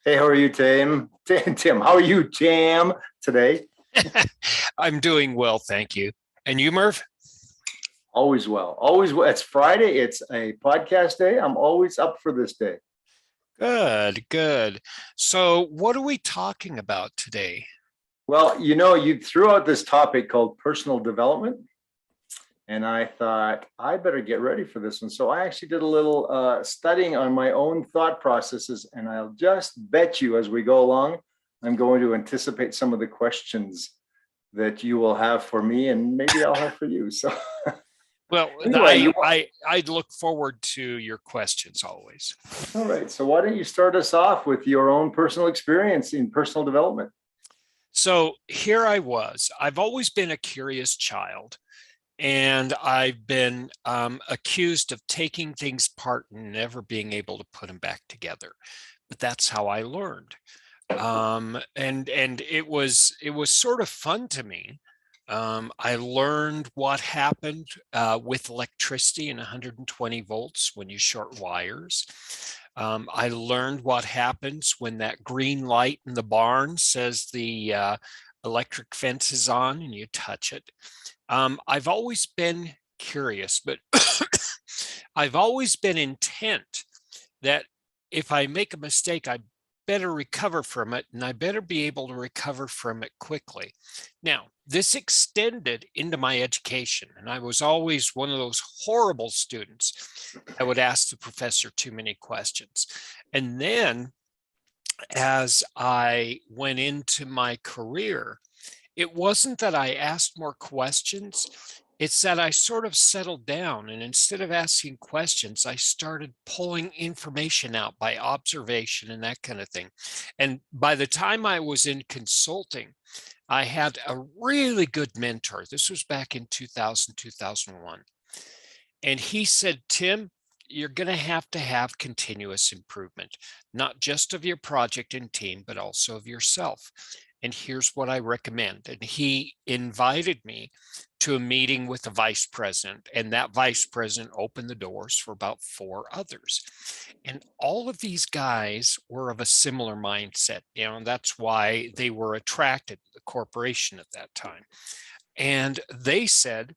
Hey, how are you, Tim? Tim, how are you, Tim, today? I'm doing well, thank you. And you, Merv? Always well. Always well. It's Friday. It's a podcast day. I'm always up for this day. Good, good. So, what are we talking about today? Well, you threw out this topic called personal development, and I thought I better get ready for this one. So I actually did a little studying on my own thought processes, and I'll just bet you as we go along, I'm going to anticipate some of the questions that you will have for me, and maybe I'll have for you. So Well, anyway, I I I look forward to your questions always. all right. So why don't you start us off with your own personal experience in personal development? So, here I was. I've always been a curious child, and I've been accused of taking things apart and never being able to put them back together. But that's how I learned. And it was sort of fun to me. I learned what happened with electricity and 120 volts when you short wires. I learned what happens when that green light in the barn says the electric fence is on and you touch it. I've always been curious, but I've always been intent that if I make a mistake, I better recover from it, and I better be able to recover from it quickly. Now, this extended into my education, and I was always one of those horrible students that would ask the professor too many questions. And then as I went into my career, it wasn't that I asked more questions, it's that I sort of settled down. And instead of asking questions, I started pulling information out by observation and that kind of thing. And by the time I was in consulting, I had a really good mentor. This was back in 2000, 2001. And he said, Tim, you're going to have continuous improvement, not just of your project and team, but also of yourself. And here's what I recommend. And he invited me to a meeting with the vice president, and that vice president opened the doors for about four others. And all of these guys were of a similar mindset, and that's why they were attracted to the corporation at that time. And they said,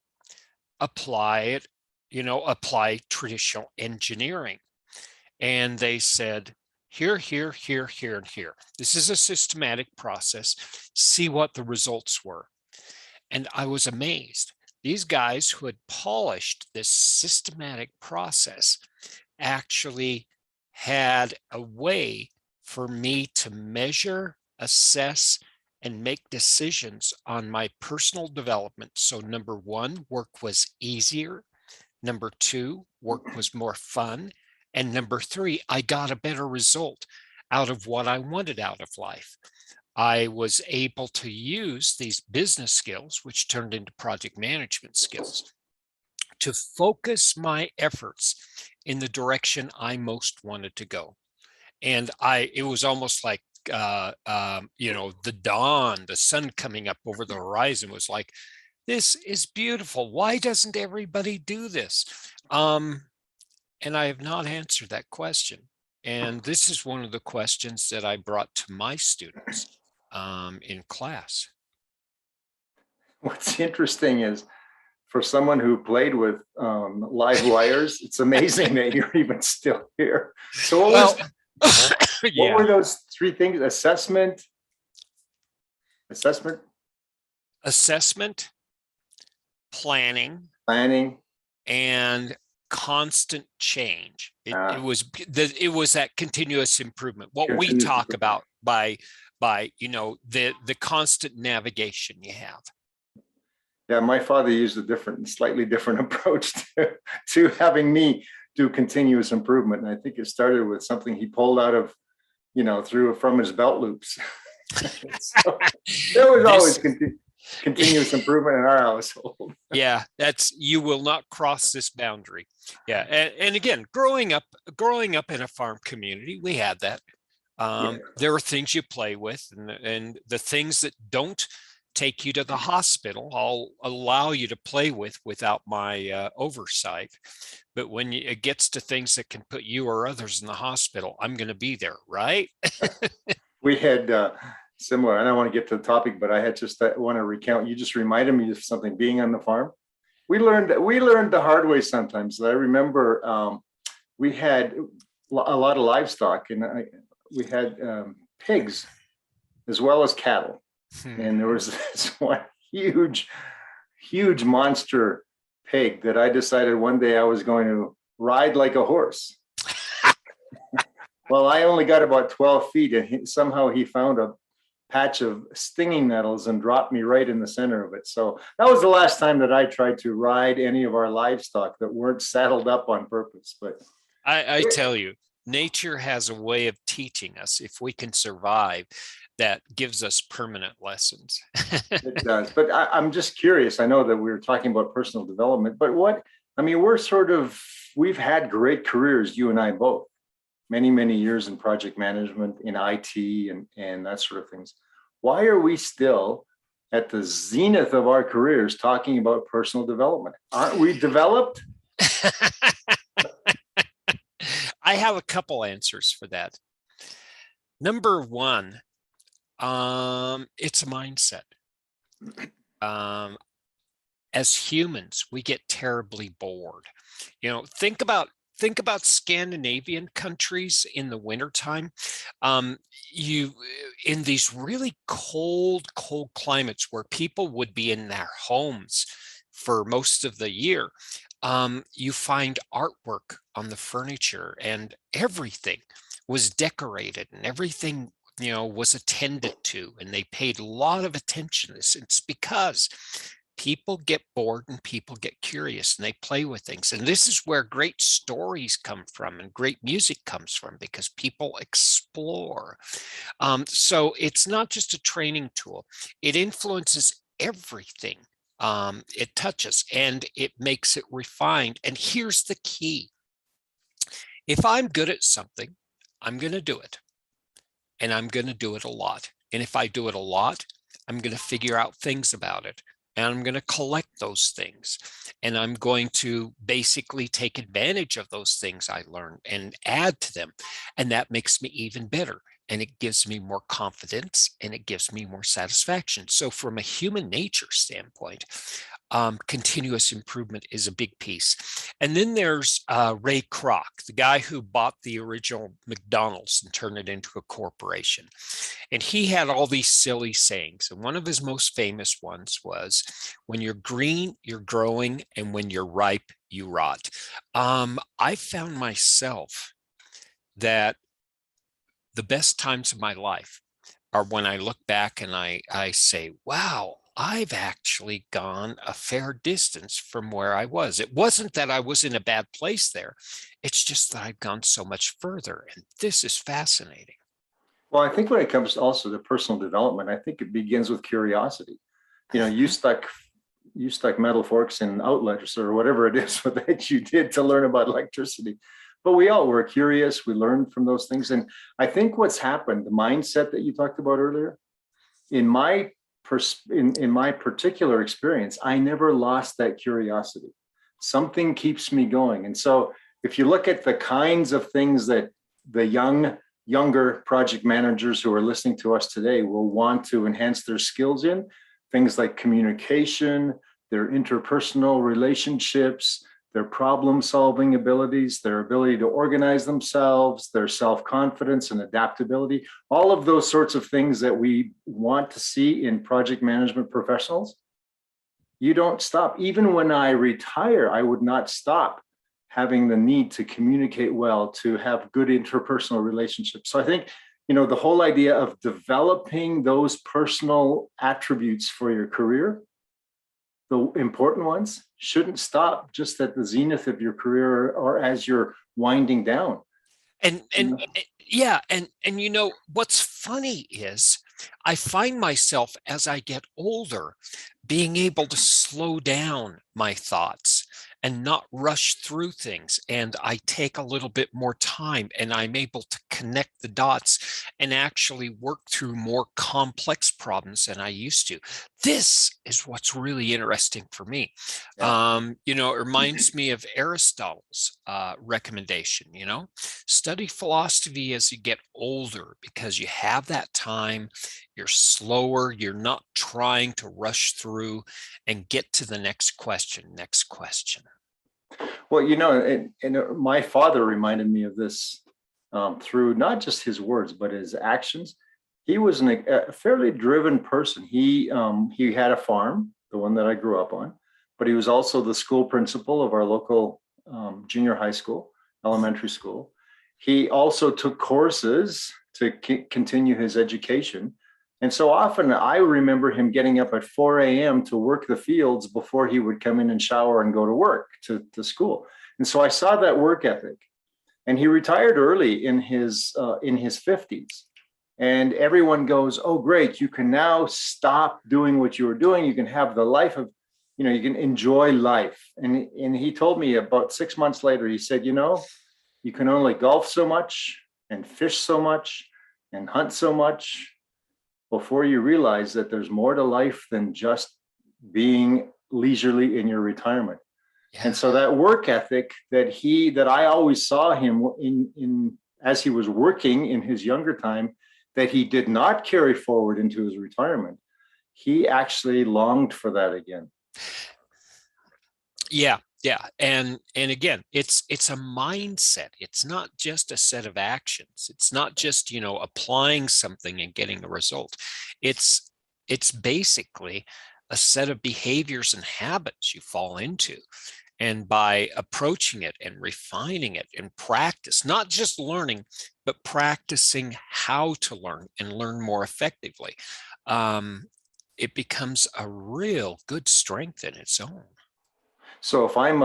apply it, apply traditional engineering. And they said, here, here, here, here, and here. This is a systematic process. See what the results were. And I was amazed. These guys who had polished this systematic process actually had a way for me to measure, assess, and make decisions on my personal development. So, number one, work was easier. Number two, work was more fun. And number three, I got a better result out of what I wanted out of life. I was able to use these business skills, which turned into project management skills, to focus my efforts in the direction I most wanted to go. And it was almost like, the dawn, the sun coming up over the horizon was like, this is beautiful. Why doesn't everybody do this? And I have not answered that question. And this is one of the questions that I brought to my students in class. What's interesting is for someone who played with live wires, it's amazing that you're even still here. So Well, what yeah, were those three things? Assessment, assessment, planning, planning. and constant change. It, uh, it was it was that continuous improvement. What we Continuous talk improvement. about by the constant navigation you have. Yeah, my father used slightly different approach to having me do continuous improvement. And I think it started with something he pulled out of, through from his belt loops. So there was always This continuous improvement in our household. Yeah, that's you will not cross this boundary. Yeah, and again, growing up in a farm community, we had that. Yeah. There are things you play with, and the things that don't take you to the hospital. I'll allow you to play without my oversight. But when it gets to things that can put you or others in the hospital, I'm going to be there, right? We had similar, and I don't want to get to the topic, but I had just want to recount. You just reminded me of something. Being on the farm, we learned the hard way sometimes. I remember we had a lot of livestock, and we had pigs as well as cattle. And there was this one huge monster pig that I decided one day I was going to ride like a horse. Well, I only got about 12 feet, and somehow he found a patch of stinging nettles and dropped me right in the center of it. So that was the last time that I tried to ride any of our livestock that weren't saddled up on purpose. But I tell you, nature has a way of teaching us, if we can survive, that gives us permanent lessons. it does. But I'm just curious. I know that we were talking about personal development, but we've had great careers, you and I both. Many years in project management, in IT, and that sort of things. Why are we still at the zenith of our careers talking about personal development? Aren't we developed? I have a couple answers for that. Number one, it's a mindset. As humans, we get terribly bored. Think about Scandinavian countries in the wintertime. In these really cold climates where people would be in their homes for most of the year, you find artwork on the furniture, and everything was decorated, and everything was attended to, and they paid a lot of attention to this. It's because people get bored and people get curious, and they play with things. And this is where great stories come from and great music comes from, because people explore. So it's not just a training tool. It influences everything it touches, and it makes it refined. And here's the key. If I'm good at something, I'm going to do it. And I'm going to do it a lot. And if I do it a lot, I'm going to figure out things about it. And I'm going to collect those things. And I'm going to basically take advantage of those things I learned and add to them. And that makes me even better. And it gives me more confidence, and it gives me more satisfaction. So from a human nature standpoint, continuous improvement is a big piece. And then there's Ray Kroc, the guy who bought the original McDonald's and turned it into a corporation. And he had all these silly sayings. And one of his most famous ones was, when you're green, you're growing, and when you're ripe, you rot. I found myself that the best times of my life are when I look back and I say, wow, I've actually gone a fair distance from where I was. It wasn't that I was in a bad place there. It's just that I've gone so much further. And this is fascinating. Well, I think when it comes also to personal development, I think it begins with curiosity. You stuck metal forks in outlets or whatever it is that you did to learn about electricity. But we all were curious. We learned from those things. And I think what's happened, the mindset that you talked about earlier, in my particular experience, I never lost that curiosity. Something keeps me going. And so if you look at the kinds of things that the younger project managers who are listening to us today will want to enhance their skills in, things like communication, their interpersonal relationships, their problem-solving abilities, their ability to organize themselves, their self-confidence and adaptability, all of those sorts of things that we want to see in project management professionals, you don't stop. Even when I retire, I would not stop having the need to communicate well, to have good interpersonal relationships. So I think, the whole idea of developing those personal attributes for your career, the important ones, shouldn't stop just at the zenith of your career or as you're winding down. And what's funny is I find myself, as I get older, being able to slow down my thoughts and not rush through things. And I take a little bit more time, and I'm able to connect the dots and actually work through more complex problems than I used to. This is what's really interesting for me. Yeah. You know, it reminds me of Aristotle's recommendation, you know, study philosophy as you get older because you have that time, you're slower, you're not trying to rush through and get to the next question, next question. Well, and my father reminded me of this through not just his words, but his actions. He was a fairly driven person. He had a farm, the one that I grew up on, but he was also the school principal of our local junior high school, elementary school. He also took courses to continue his education. And so often I remember him getting up at 4 a.m. to work the fields before he would come in and shower and go to work, to school. And so I saw that work ethic. And he retired early in his 50s. And everyone goes, "Oh, great, you can now stop doing what you were doing. You can have the life of, you can enjoy life." And he told me about 6 months later, he said, "You can only golf so much and fish so much and hunt so much before you realize that there's more to life than just being leisurely in your retirement." Yeah. And so that work ethic that I always saw him in as he was working in his younger time, that he did not carry forward into his retirement, he actually longed for that again. Yeah, yeah. And again, it's a mindset. It's not just a set of actions. It's not just, applying something and getting a result. It's basically a set of behaviors and habits you fall into. And by approaching it and refining it in practice, not just learning, but practicing how to learn and learn more effectively, it becomes a real good strength in its own. So if I'm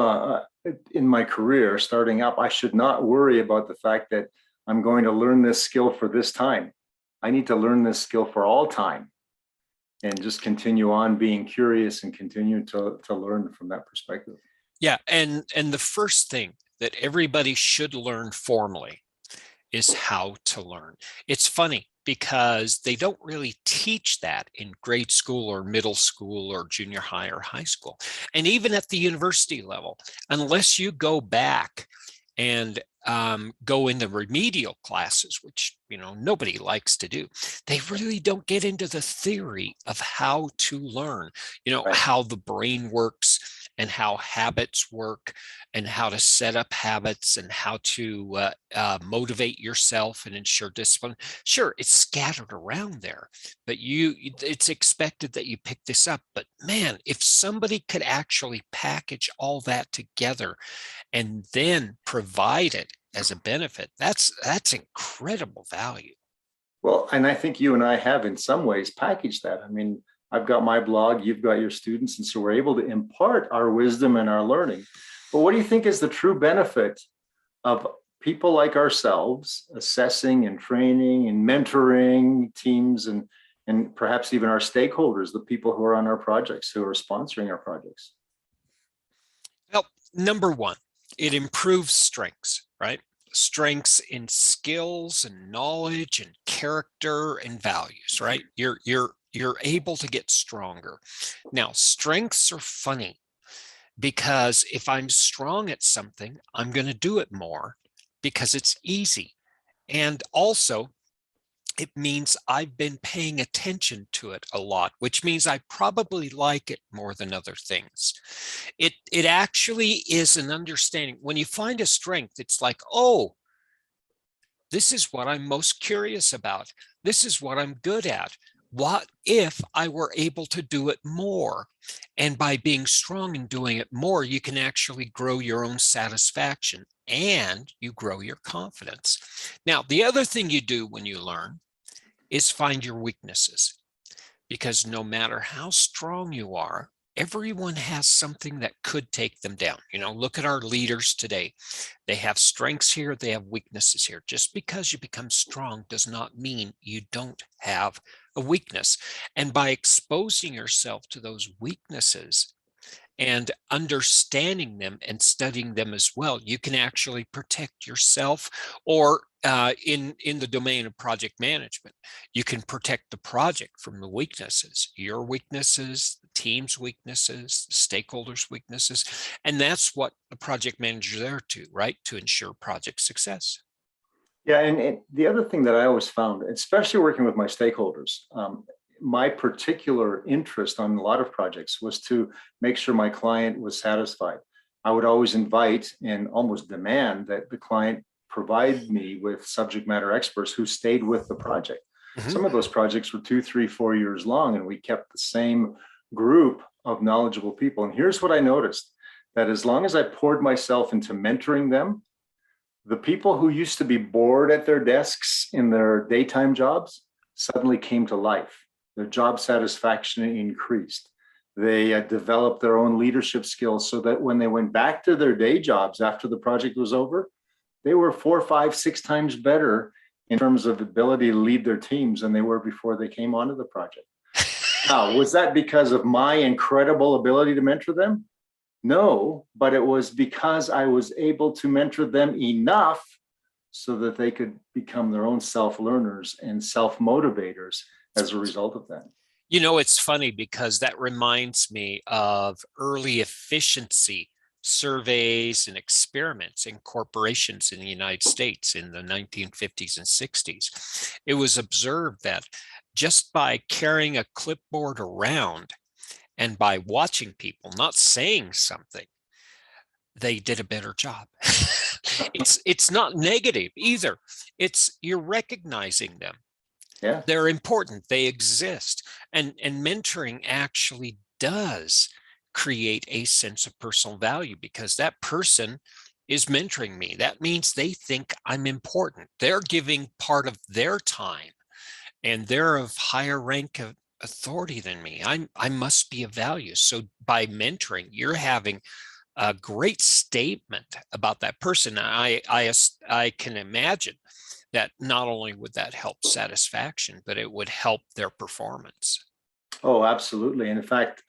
in my career starting up, I should not worry about the fact that I'm going to learn this skill for this time. I need to learn this skill for all time and just continue on being curious and continue to learn from that perspective. Yeah, and the first thing that everybody should learn formally is how to learn. It's funny because they don't really teach that in grade school or middle school or junior high or high school. And even at the university level, unless you go back and go into remedial classes, which nobody likes to do, they really don't get into the theory of how to learn, Right. how the brain works and how habits work and how to set up habits and how to motivate yourself and ensure discipline. Sure, it's scattered around there, but it's expected that you pick this up. But man, if somebody could actually package all that together and then provide it as a benefit, that's incredible value. Well, and I think you and I have in some ways packaged that. I mean, I've got my blog, you've got your students, and so we're able to impart our wisdom and our learning. But what do you think is the true benefit of people like ourselves assessing and training and mentoring teams and perhaps even our stakeholders, the people who are on our projects, who are sponsoring our projects? Well, number one, it improves strengths, right? Strengths in skills and knowledge and character and values, right? You're able to get stronger. Now, strengths are funny because if I'm strong at something, I'm going to do it more because it's easy. And also, it means I've been paying attention to it a lot, which means I probably like it more than other things. It actually is an understanding. When you find a strength, it's like, oh, this is what I'm most curious about. This is what I'm good at. What if I were able to do it more? And by being strong and doing it more, you can actually grow your own satisfaction and you grow your confidence. Now, the other thing you do when you learn is find your weaknesses, because no matter how strong you are, everyone has something that could take them down. Look at our leaders today. They have strengths here, they have weaknesses here. Just because you become strong does not mean you don't have a weakness. And by exposing yourself to those weaknesses and understanding them and studying them as well, you can actually protect yourself, or in the domain of project management, you can protect the project from the weaknesses, your weaknesses, the team's weaknesses, the stakeholders' weaknesses. And that's what the project manager is there to, right? To ensure project success. Yeah, and the other thing that I always found, especially working with my stakeholders, my particular interest on a lot of projects was to make sure my client was satisfied. I would always invite and almost demand that the client provide me with subject matter experts who stayed with the project. Mhm. Some of those projects were 2, 3, 4 years long, and we kept the same group of knowledgeable people. And here's what I noticed, that as long as I poured myself into mentoring them, the people who used to be bored at their desks in their daytime jobs suddenly came to life. Their job satisfaction increased. They developed their own leadership skills so that when they went back to their day jobs after the project was over, they were 4, 5, 6 times better in terms of ability to lead their teams than they were before they came onto the project. Now, was that because of my incredible ability to mentor them? No, but it was because I was able to mentor them enough so that they could become their own self-learners and self-motivators as a result of that. You know, it's funny because that reminds me of early efficiency surveys and experiments in corporations in the United States in the 1950s and 60s. It was observed that just by carrying a clipboard around and by watching people, not saying something, they did a better job. It's not negative either. It's you're recognizing them. Yeah. They're important, they exist. And mentoring actually does create a sense of personal value, because that person is mentoring me. That means they think I'm important. They're giving part of their time, and they're of higher rank of authority than me. I must be of value. So by mentoring, you're having a great statement about that person. I can imagine that not only would that help satisfaction, but it would help their performance. Oh, absolutely. And in fact,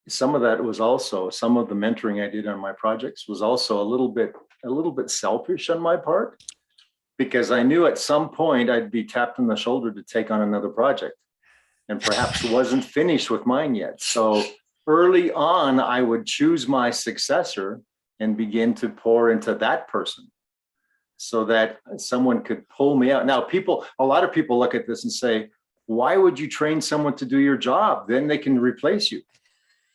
some of that was also, some of the mentoring I did on my projects was also a little bit selfish on my part, because I knew at some point I'd be tapped on the shoulder to take on another project, and perhaps wasn't finished with mine yet. So early on, I would choose my successor and begin to pour into that person so that someone could pull me out. Now, a lot of people look at this and say, why would you train someone to do your job? Then they can replace you.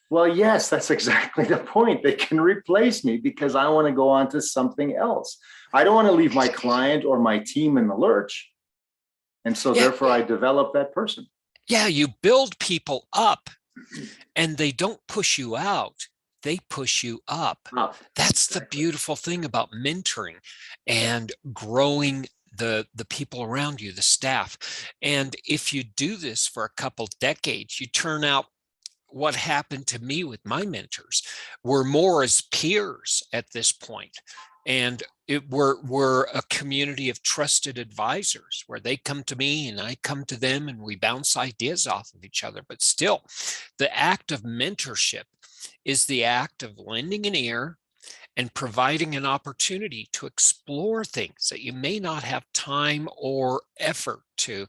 Well, yes, that's exactly the point. They can replace me because I want to go on to something else. I don't want to leave my client or my team in the lurch. And so Yeah, therefore I develop that person. yeah, you build people up and they don't push you out. They push you up. That's the Exactly. beautiful thing about mentoring Yeah. and growing the people around you, the staff. And if you do this for a couple decades, you turn out what happened to me with my mentors. We're more as peers at this point. And we're a community of trusted advisors where they come to me and I come to them and we bounce ideas off of each other. But still, the act of mentorship is the act of lending an ear and providing an opportunity to explore things that you may not have time or effort to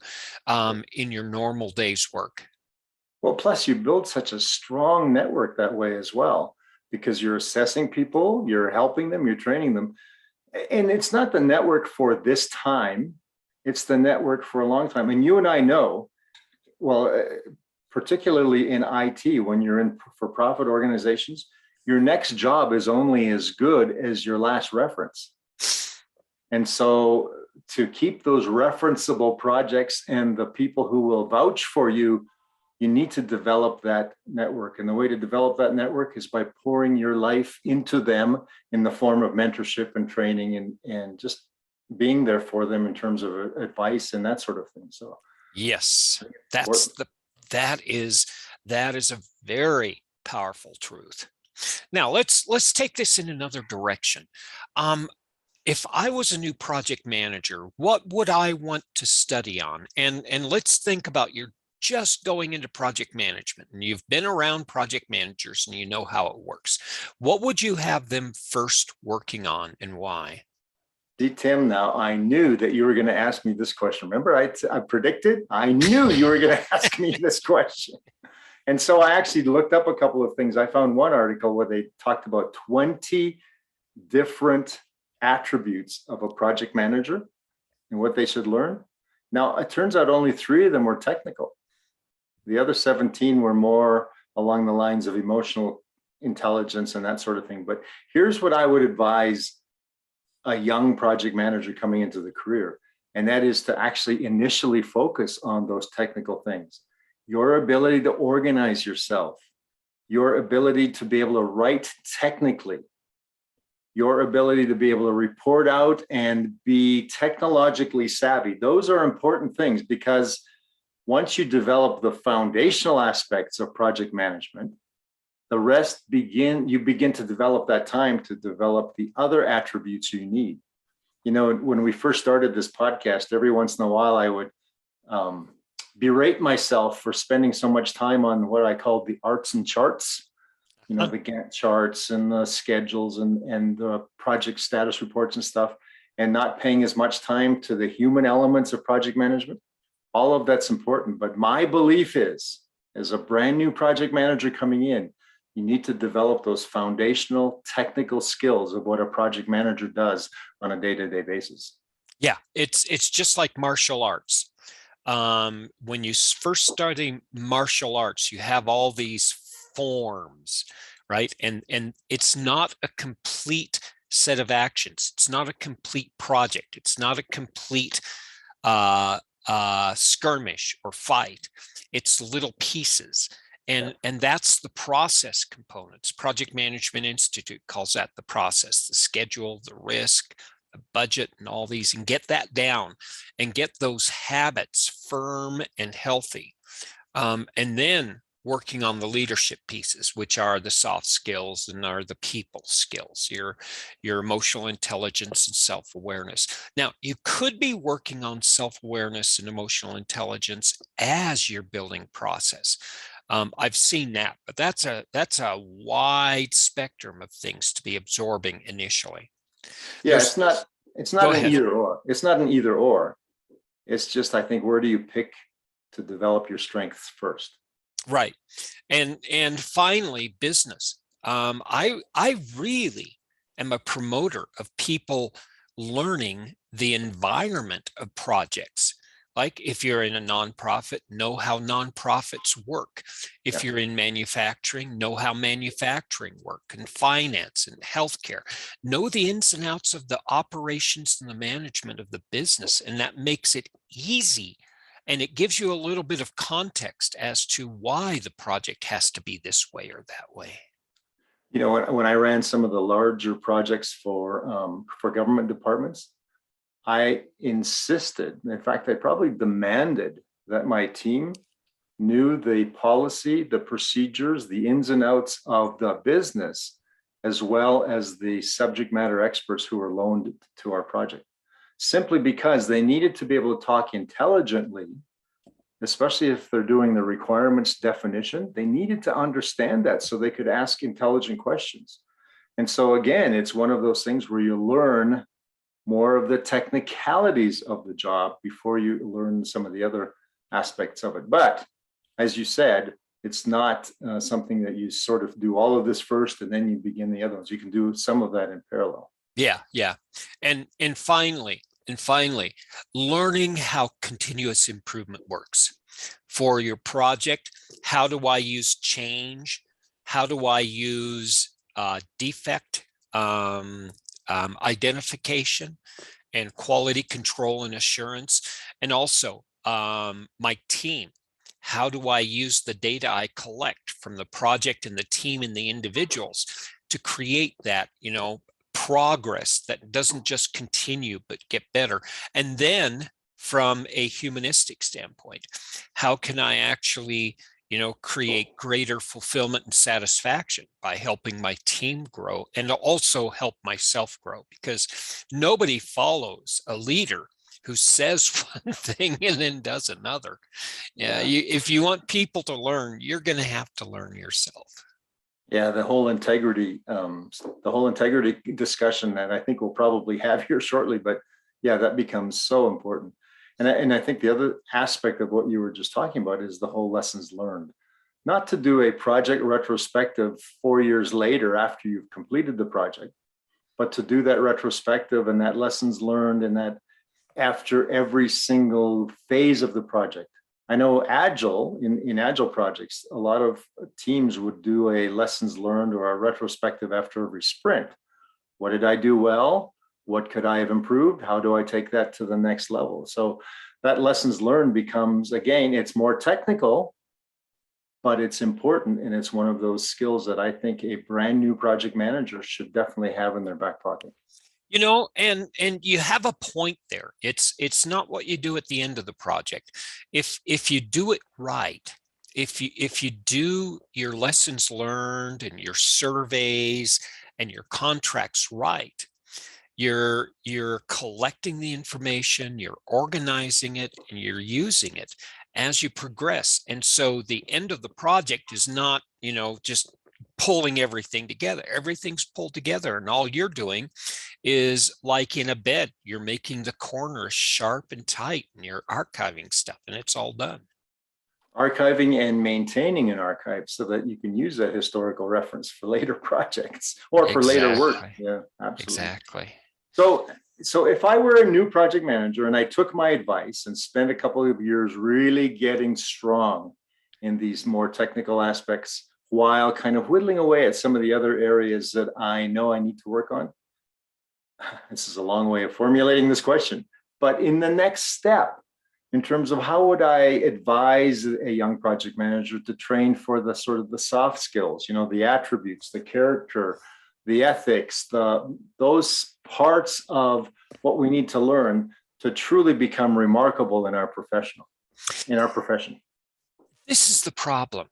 in your normal day's work. Well, plus you build such a strong network that way as well, because you're assessing people, you're helping them, you're training them. And it's not the network for this time, it's the network for a long time. And you and I know, well, particularly in IT, when you're in for-profit organizations, your next job is only as good as your last reference. And so to keep those referenceable projects and the people who will vouch for you, you need to develop that network. And the way to develop that network is by pouring your life into them in the form of mentorship and training, and just being there for them in terms of advice and that sort of thing. So Yes, important. that is a very powerful truth. Now let's take this in another direction. If I was a new project manager, what would I want to study on? And let's think about just going into project management and you've been around project managers and you know how it works, what would you have them first working on and why? See, Tim, now I knew that you were going to ask me this question. Remember, I predicted, I knew you were going to ask me this question. And so I actually looked up a couple of things. I found one article where they talked about 20 different attributes of a project manager and what they should learn. Now, it turns out only 3 of them were technical. The other 17 were more along the lines of emotional intelligence and that sort of thing. But here's what I would advise a young project manager coming into the career, and that is to actually initially focus on those technical things. Your ability to organize yourself, your ability to be able to write technically, your ability to be able to report out and be technologically savvy. Those are important things, because once you develop the foundational aspects of project management, the rest you begin to develop that time to develop the other attributes you need. You know, when we first started this podcast, every once in a while I would berate myself for spending so much time on what I called the arts and charts, you know, the Gantt charts and the schedules and the project status reports and stuff, and not paying as much time to the human elements of project management. All of that's important. But my belief is, as a brand new project manager coming in, you need to develop those foundational technical skills of what a project manager does on a day-to-day basis. Yeah, it's just like martial arts. When you first study martial arts, you have all these forms, right? And it's not a complete set of actions. It's not a complete project. It's not a complete skirmish or fight. It's little pieces. And that's the process components. Project Management Institute calls that the process, the schedule, the risk, the budget, and all these, and get that down and get those habits firm and healthy. And then working on the leadership pieces, which are the soft skills and are the people skills, your emotional intelligence and self-awareness. Now, you could be working on self-awareness and emotional intelligence as you're building process. I've seen that, but that's a wide spectrum of things to be absorbing initially. Yeah, it's not Go an ahead. either or. It's not an either or. It's just, I think, where do you pick to develop your strengths first? Right. And finally, business. I really am a promoter of people learning the environment of projects. Like if you're in a nonprofit, know how nonprofits work. If you're in manufacturing, know how manufacturing work, and finance and healthcare. Know the ins and outs of the operations and the management of the business, and that makes it easy. And it gives you a little bit of context as to why the project has to be this way or that way. You know, when I ran some of the larger projects for government departments, I insisted, in fact, I probably demanded that my team knew the policy, the procedures, the ins and outs of the business, as well as the subject matter experts who were loaned to our project, simply because they needed to be able to talk intelligently, especially if they're doing the requirements definition. They needed to understand that so they could ask intelligent questions. And so again, it's one of those things where you learn more of the technicalities of the job before you learn some of the other aspects of it. But as you said, it's not something that you sort of do all of this first and then you begin the other ones. You can do some of that in parallel. Yeah. And finally, learning how continuous improvement works for your project. How do I use change? How do I use defect identification and quality control and assurance? And also my team. How do I use the data I collect from the project and the team and the individuals to create that, progress that doesn't just continue but get better? And then from a humanistic standpoint, how can I actually create greater fulfillment and satisfaction by helping my team grow and also help myself grow? Because nobody follows a leader who says one thing and then does another. Yeah, Yeah. if you want people to learn, you're going to have to learn yourself. Yeah, the whole integrity discussion that I think we'll probably have here shortly, but yeah, that becomes so important. And I think the other aspect of what you were just talking about is the whole lessons learned. Not to do a project retrospective 4 years later after you've completed the project, but to do that retrospective and that lessons learned and that after every single phase of the project. I know in agile projects, a lot of teams would do a lessons learned or a retrospective after every sprint. What did I do well? What could I have improved? How do I take that to the next level? So that lessons learned becomes, again, it's more technical, but it's important. And it's one of those skills that I think a brand new project manager should definitely have in their back pocket. And you have a point there. It's not what you do at the end of the project. If you do it right, if you do your lessons learned and your surveys and your contracts right, you're collecting the information, you're organizing it, and you're using it as you progress. And so the end of the project is not, just pulling everything together. Everything's pulled together, and all you're doing is, like in a bed, you're making the corners sharp and tight, and you're archiving stuff, and it's all done. Archiving and maintaining an archive so that you can use that historical reference for later projects or for later work. Yeah, absolutely. Exactly. So if I were a new project manager and I took my advice and spent a couple of years really getting strong in these more technical aspects while kind of whittling away at some of the other areas that I know I need to work on. This is a long way of formulating this question, but in the next step, in terms of how would I advise a young project manager to train for the sort of the soft skills, the attributes, the character, the ethics, those parts of what we need to learn to truly become remarkable in our profession. This is the problem.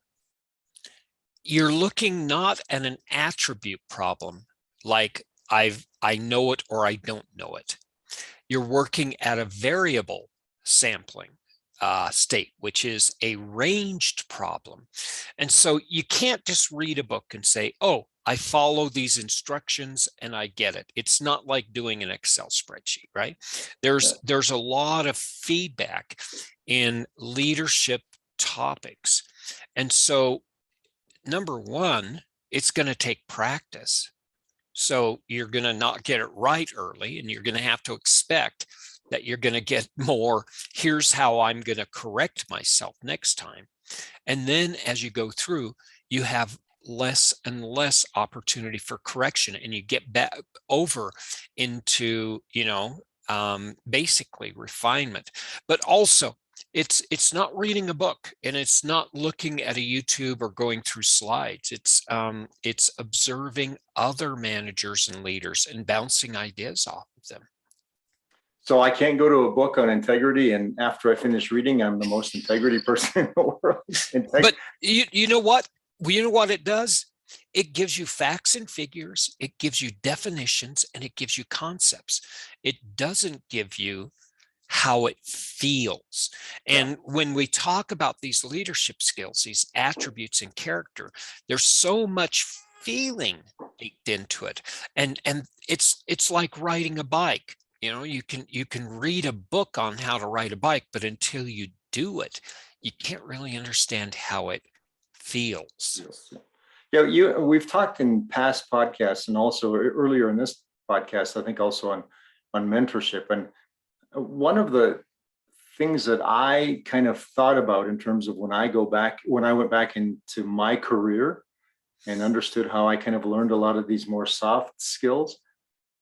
You're looking not at an attribute problem, like I know it or I don't know it. You're working at a variable sampling state, which is a ranged problem. And so you can't just read a book and say, oh, I follow these instructions and I get it. It's not like doing an Excel spreadsheet, right? There's a lot of feedback in leadership topics. And so number one, it's going to take practice. So you're going to not get it right early, and you're going to have to expect that you're going to get more, here's how I'm going to correct myself next time. And then as you go through, you have less and less opportunity for correction, and you get back over into, basically refinement. But also, it's not reading a book, and it's not looking at a YouTube or going through slides. It's observing other managers and leaders and bouncing ideas off of them. So I can't go to a book on integrity, and after I finish reading, I'm the most integrity person in the world. But you know what? You know what it does? It gives you facts and figures, it gives you definitions, and it gives you concepts. It doesn't give you how it feels. And when we talk about these leadership skills, these attributes and character, there's so much feeling baked into it. And it's like riding a bike. You can read a book on how to ride a bike, but until you do it, you can't really understand how it feels. Yeah, we've talked in past podcasts and also earlier in this podcast, I think also on mentorship. And one of the things that I kind of thought about in terms of when I went back into my career and understood how I kind of learned a lot of these more soft skills,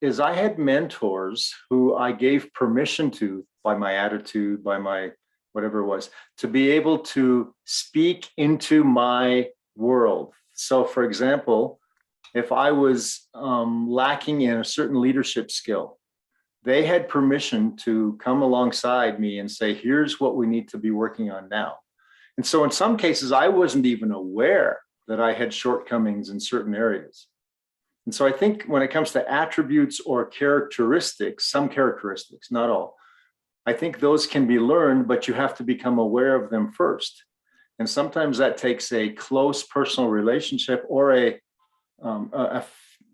is I had mentors who I gave permission to, by my attitude, by my whatever it was, to be able to speak into my world. So for example, if I was lacking in a certain leadership skill, they had permission to come alongside me and say, here's what we need to be working on now. And so in some cases, I wasn't even aware that I had shortcomings in certain areas. And so I think when it comes to attributes or characteristics, some characteristics, not all, I think those can be learned, but you have to become aware of them first. And sometimes that takes a close personal relationship or a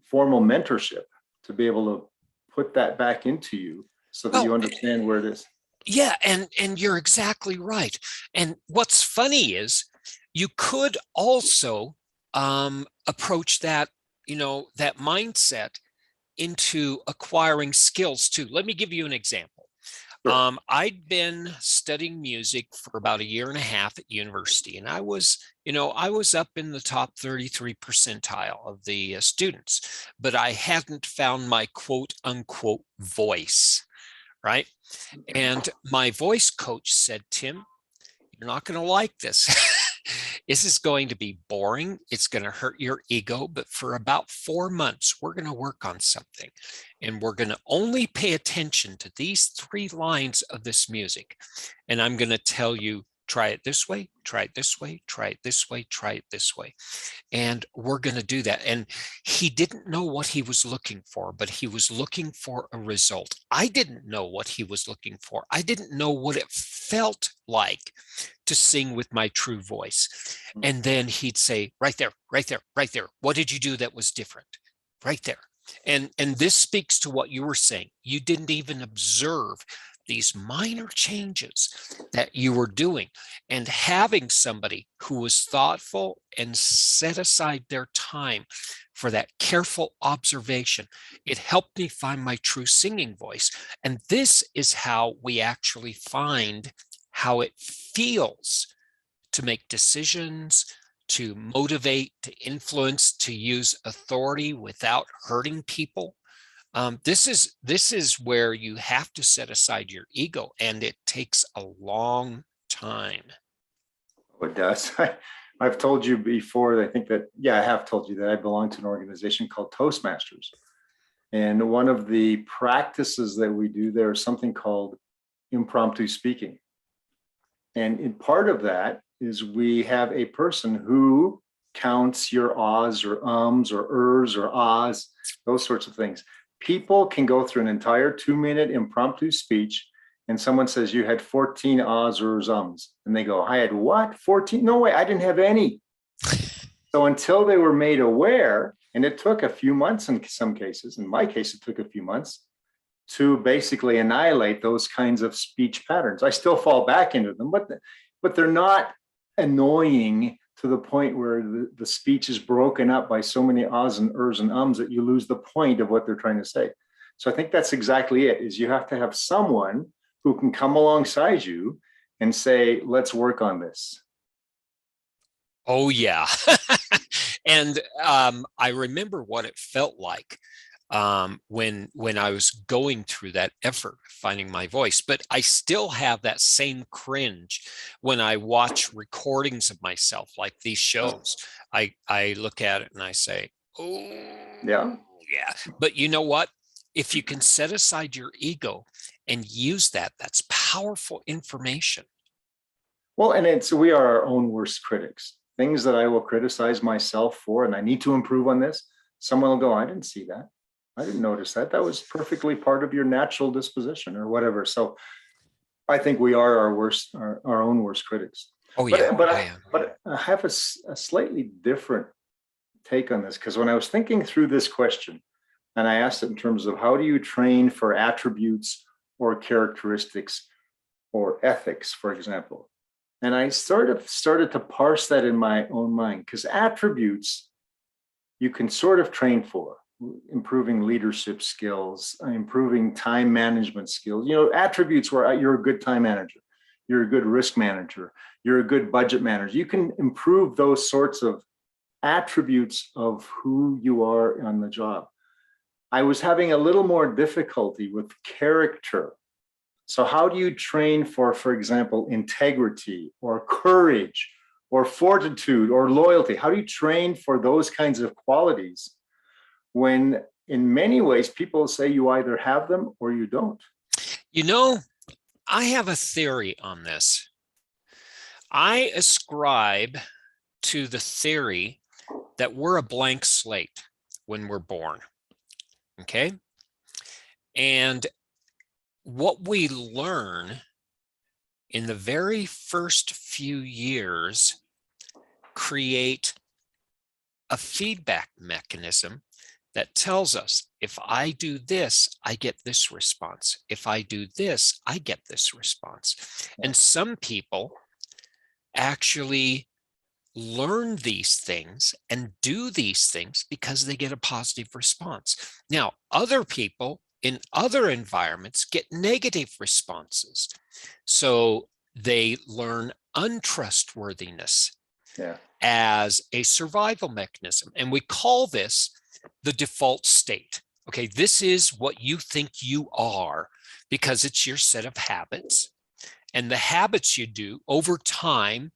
formal mentorship to be able to put that back into you so that you Well, understand where it is. yeah, and you're exactly right. And what's funny is you could also approach that, that mindset into acquiring skills too. Let me give you an example. Sure. I'd been studying music for about a year and a half at university, and I was up in the top 33 percentile of the students, but I hadn't found my quote unquote voice, right? And my voice coach said, Tim, you're not going to like this. This is going to be boring. It's going to hurt your ego. But for about 4 months, we're going to work on something. And we're going to only pay attention to these 3 lines of this music. And I'm going to tell you, try it this way, try it this way, try it this way, try it this way. And we're going to do that. And he didn't know what he was looking for, but he was looking for a result. I didn't know what he was looking for. I didn't know what it felt like to sing with my true voice. And then he'd say, right there, right there, right there. What did you do that was different? Right there. And this speaks to what you were saying. You didn't even observe these minor changes that you were doing, and having somebody who was thoughtful and set aside their time for that careful observation, it helped me find my true singing voice. And this is how we actually find how it feels to make decisions, to motivate, to influence, to use authority without hurting people. This is where you have to set aside your ego, and it takes a long time. It does. I've told you before, I think that, yeah, I have told you that I belong to an organization called Toastmasters. And one of the practices that we do there is something called impromptu speaking. And in part of that is we have a person who counts your ahs or ums or ers or ahs, those sorts of things. People can go through an entire 2-minute impromptu speech and someone says you had 14 ahs or ums. And they go, I had what? 14? No way, I didn't have any. So until they were made aware, and it took a few months in some cases, in my case, it took a few months to basically annihilate those kinds of speech patterns. I still fall back into them, but they're not annoying to the point where the speech is broken up by so many ahs and ers and ums that you lose the point of what they're trying to say. So I think that's exactly it, is you have to have someone who can come alongside you and say, let's work on this. Oh, yeah. And I remember what it felt like when I was going through that effort, finding my voice. But I still have that same cringe when I watch recordings of myself, like these shows. I look at it and I say, oh, Yeah. yeah. But you know what? If you can set aside your ego and use that, that's powerful information. Well, and we are our own worst critics. Things that I will criticize myself for, and I need to improve on this. Someone will go, I didn't see that. I didn't notice that. That was perfectly part of your natural disposition or whatever. So I think we are our own worst critics. Oh, yeah. But I have a slightly different take on this, because when I was thinking through this question, and I asked it in terms of how do you train for attributes or characteristics or ethics, for example. And I sort of started to parse that in my own mind, because attributes you can sort of train for, improving leadership skills, improving time management skills. You know, attributes where you're a good time manager, you're a good risk manager, you're a good budget manager. You can improve those sorts of attributes of who you are on the job. I was having a little more difficulty with character. So how do you train for example, integrity or courage or fortitude or loyalty? How do you train for those kinds of qualities when in many ways people say you either have them or you don't? You know, I have a theory on this. I ascribe to the theory that we're a blank slate when we're born. Okay. And what we learn in the very first few years create a feedback mechanism that tells us, if I do this, I get this response. If I do this, I get this response. And some people actually learn these things and do these things because they get a positive response. Now, other people in other environments get negative responses. So they learn untrustworthiness Yeah. as a survival mechanism. And we call this the default state. Okay, this is what you think you are because it's your set of habits. And the habits you do over time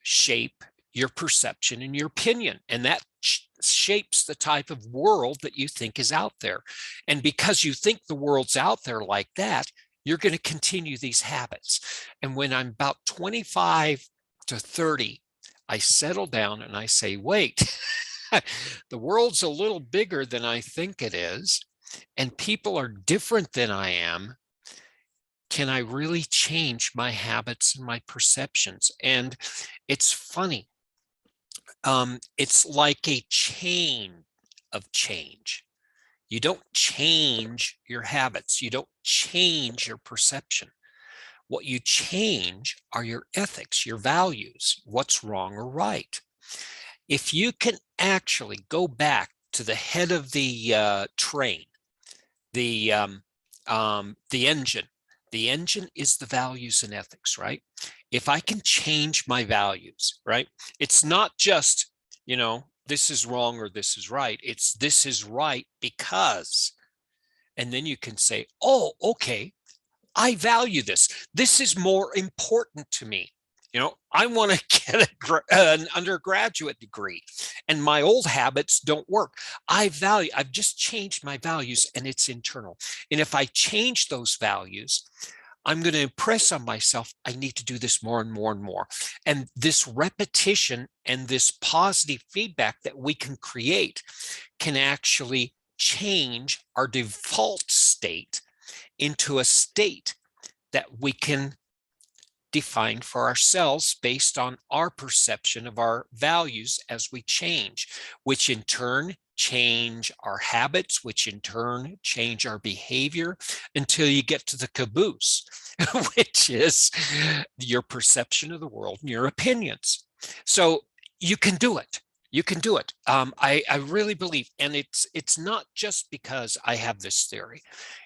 shape your perception and your opinion. And that shapes the type of world that you think is out there. And because you think the world's out there like that, you're going to continue these habits. And when I'm about 25 to 30, I settle down and I say, wait, the world's a little bigger than I think it is, and people are different than I am. Can I really change my habits and my perceptions? And it's funny. It's like a chain of change. You don't change your habits. You don't change your perception. What you change are your ethics, your values, what's wrong or right. If you can actually go back to the head of the train, the engine. The engine is the values and ethics, right? If I can change my values, right? It's not just, this is wrong or this is right. It's this is right because, and then you can say, oh, okay, I value this. This is more important to me. I want to get an undergraduate degree and my old habits don't work. I've just changed my values and it's internal. And if I change those values, I'm going to impress on myself, I need to do this more and more and more. And this repetition and this positive feedback that we can create can actually change our default state into a state that we can define for ourselves based on our perception of our values as we change, which in turn change our habits, which in turn change our behavior until you get to the caboose, which is your perception of the world and your opinions. So you can do it. You can do it. I really believe, and it's not just because I have this theory.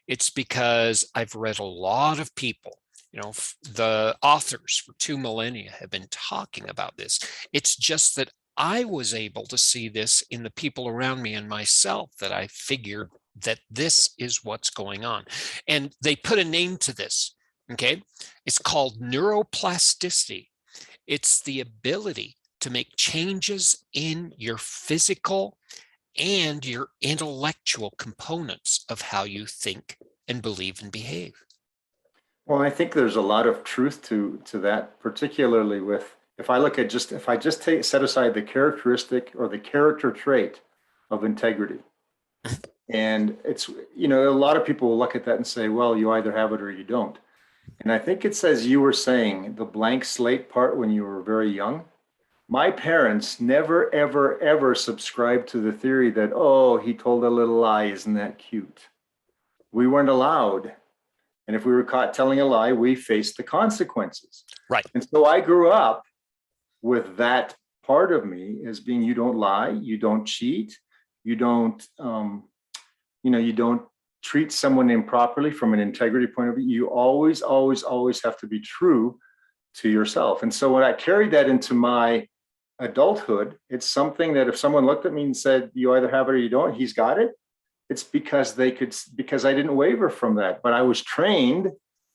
It's because I've read a lot of people. The authors for 2 millennia have been talking about this. It's just that I was able to see this in the people around me and myself, that I figured that this is what's going on. And they put a name to this, okay? It's called neuroplasticity. It's the ability to make changes in your physical and your intellectual components of how you think and believe and behave. Well, I think there's a lot of truth to that, particularly with if I just set aside the characteristic or the character trait of integrity. And it's, a lot of people will look at that and say, well, you either have it or you don't. And I think it's, as you were saying, the blank slate part when you were very young. My parents never, ever, ever subscribed to the theory that, oh, he told a little lie, isn't that cute? We weren't allowed. And if we were caught telling a lie, we faced the consequences. Right. And so I grew up with that part of me as being, you don't lie, you don't cheat, you don't, you don't treat someone improperly from an integrity point of view. You always, always, always have to be true to yourself. And so when I carried that into my adulthood, it's something that if someone looked at me and said, you either have it or you don't, he's got it. It's because because I didn't waver from that. But I was trained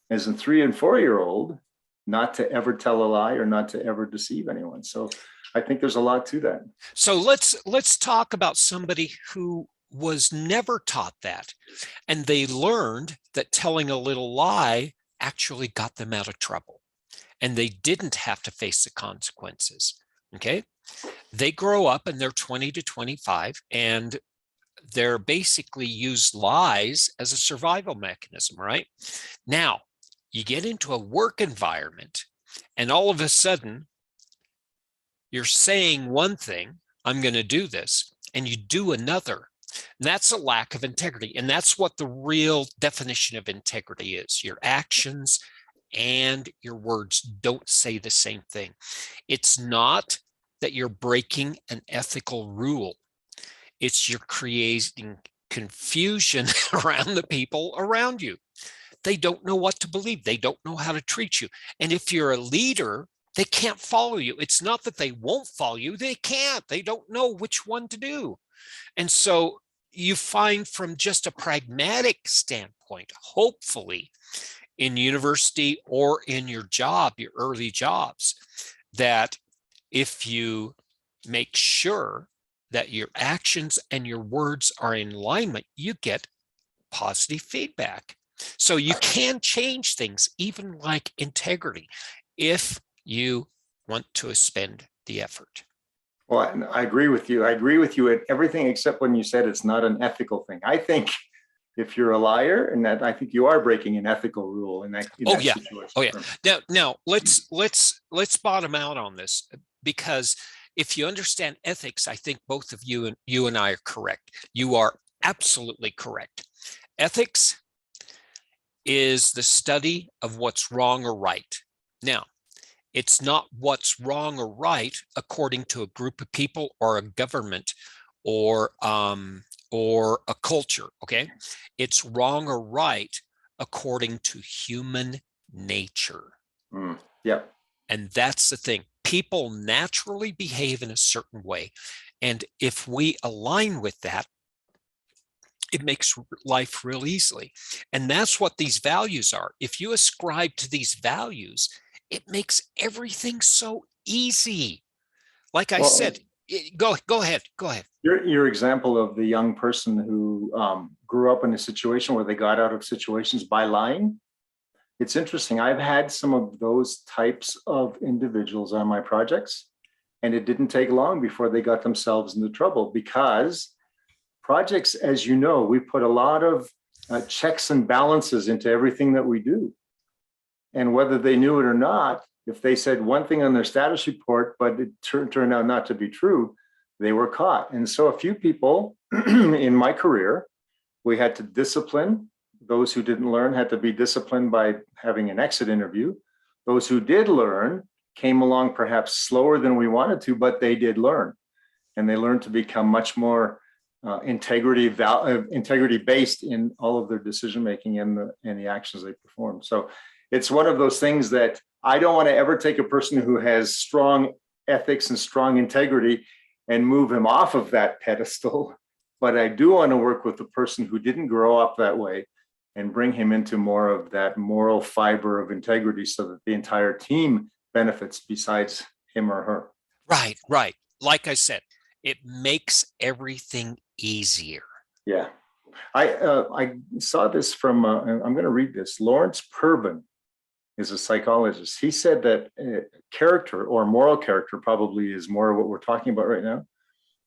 as a 3 and 4-year-old not to ever tell a lie or not to ever deceive anyone. So I think there's a lot to that. So let's talk about somebody who was never taught that, and they learned that telling a little lie actually got them out of trouble, and they didn't have to face the consequences. Okay, they grow up and they're 20 to 25, and they're basically use lies as a survival mechanism, right? Now, you get into a work environment and all of a sudden you're saying one thing, I'm going to do this, and you do another. And that's a lack of integrity. And that's what the real definition of integrity is. Your actions and your words don't say the same thing. It's not that you're breaking an ethical rule. It's you're creating confusion around the people around you. They don't know what to believe. They don't know how to treat you. And if you're a leader, they can't follow you. It's not that they won't follow you. They can't. They don't know which one to do. And so you find from just a pragmatic standpoint, hopefully in university or in your job, your early jobs, that if you make sure that your actions and your words are in alignment, you get positive feedback. So you can change things, even like integrity, if you want to spend the effort. Well, I agree with you. I agree with you at everything except when you said it's not an ethical thing. I think if you're a liar, and that I think you are breaking an ethical rule in that situation. Oh yeah. Now let's bottom out on this, because if you understand ethics, I think both of you and I are correct. You are absolutely correct. Ethics is the study of what's wrong or right. Now, it's not what's wrong or right according to a group of people or a government or a culture, okay? It's wrong or right according to human nature. Yeah. And that's the thing. People naturally behave in a certain way. And if we align with that, it makes life real easily. And that's what these values are. If you ascribe to these values, it makes everything so easy. Like I said, go ahead. Your example of the young person who grew up in a situation where they got out of situations by lying. It's interesting. I've had some of those types of individuals on my projects, and it didn't take long before they got themselves into trouble, because projects, as you know, we put a lot of checks and balances into everything that we do. And whether they knew it or not, if they said one thing on their status report, but it turned out not to be true, they were caught. And so a few people in my career, we had to discipline. Those who didn't learn had to be disciplined by having an exit interview. Those who did learn came along perhaps slower than we wanted to, but they did learn. And they learned to become much more integrity based in all of their decision making and the actions they perform. So it's one of those things that I don't want to ever take a person who has strong ethics and strong integrity and move him off of that pedestal. But I do want to work with the person who didn't grow up that way and bring him into more of that moral fiber of integrity so that the entire team benefits besides him or her. Right. Like I said, it makes everything easier. Yeah. I saw this from, I'm going to read this. Lawrence Pervin is a psychologist. He said that character, or moral character, probably is more what we're talking about right now,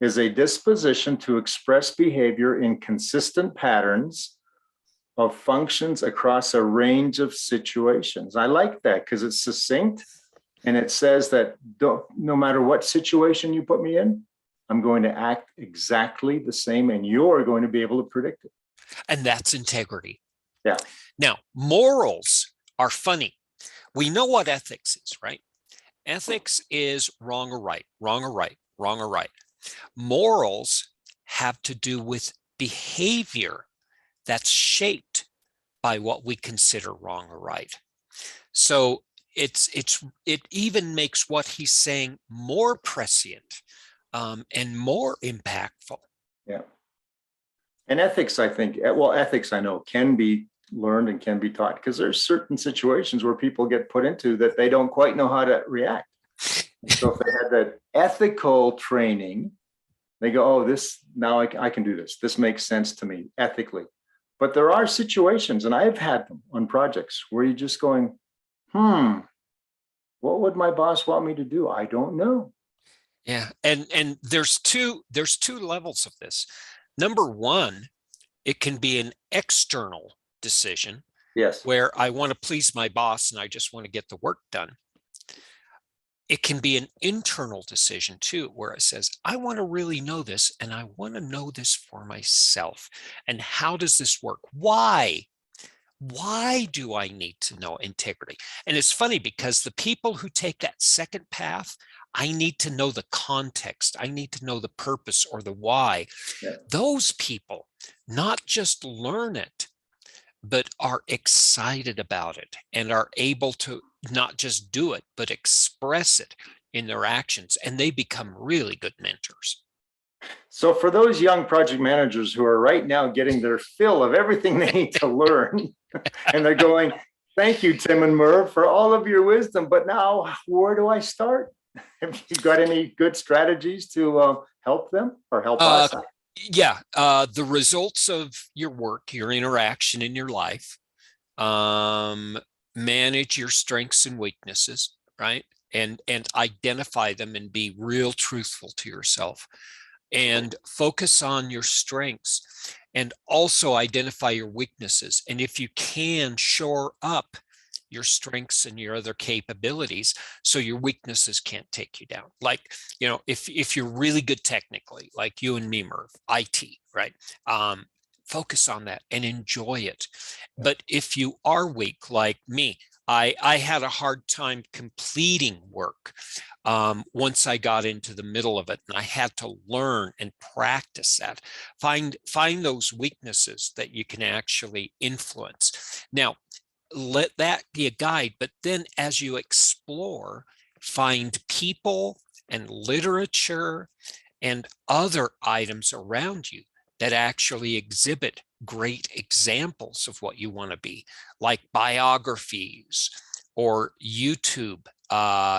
is a disposition to express behavior in consistent patterns of functions across a range of situations. I like that because it's succinct, and it says that no matter what situation you put me in, I'm going to act exactly the same, and you're going to be able to predict it. And that's integrity. Yeah. Now, morals are funny. We know what ethics is, right? Ethics is wrong or right, wrong or right, wrong or right. Morals have to do with behavior that's shaped by what we consider wrong or right. So it even makes what he's saying more prescient and more impactful. Yeah. And ethics, I think, ethics I know can be learned and can be taught, because there's certain situations where people get put into that they don't quite know how to react. And so if they had that ethical training, they go, oh, now I can do this. This makes sense to me ethically. But there are situations, and I've had them on projects, where you're just going, what would my boss want me to do? I don't know. Yeah, and there's two levels of this. Number one, it can be an external decision Yes. where I want to please my boss and I just want to get the work done. It can be an internal decision too, where it says, I want to really know this and I want to know this for myself. And how does this work? Why? Why do I need to know integrity? And it's funny because the people who take that second path, I need to know the context. I need to know the purpose or the why. Yeah. Those people not just learn it, but are excited about it and are able to not just do it, but express it in their actions. And they become really good mentors. So for those young project managers who are right now getting their fill of everything they need to learn, and they're going, thank you, Tim and Merv, for all of your wisdom, but now where do I start? Have you got any good strategies to help them or help us? Yeah, the results of your work, your interaction in your life, manage your strengths and weaknesses, right? And identify them and be real truthful to yourself. And focus on your strengths and also identify your weaknesses. And if you can, shore up your strengths and your other capabilities so your weaknesses can't take you down. Like, if you're really good technically, like you and me, Merv, IT, right? Focus on that and enjoy it. But if you are weak, like me, I had a hard time completing work once I got into the middle of it, and I had to learn and practice that. Find those weaknesses that you can actually influence. Now, let that be a guide, but then as you explore, find people and literature and other items around you that actually exhibit great examples of what you want to be, like biographies or YouTube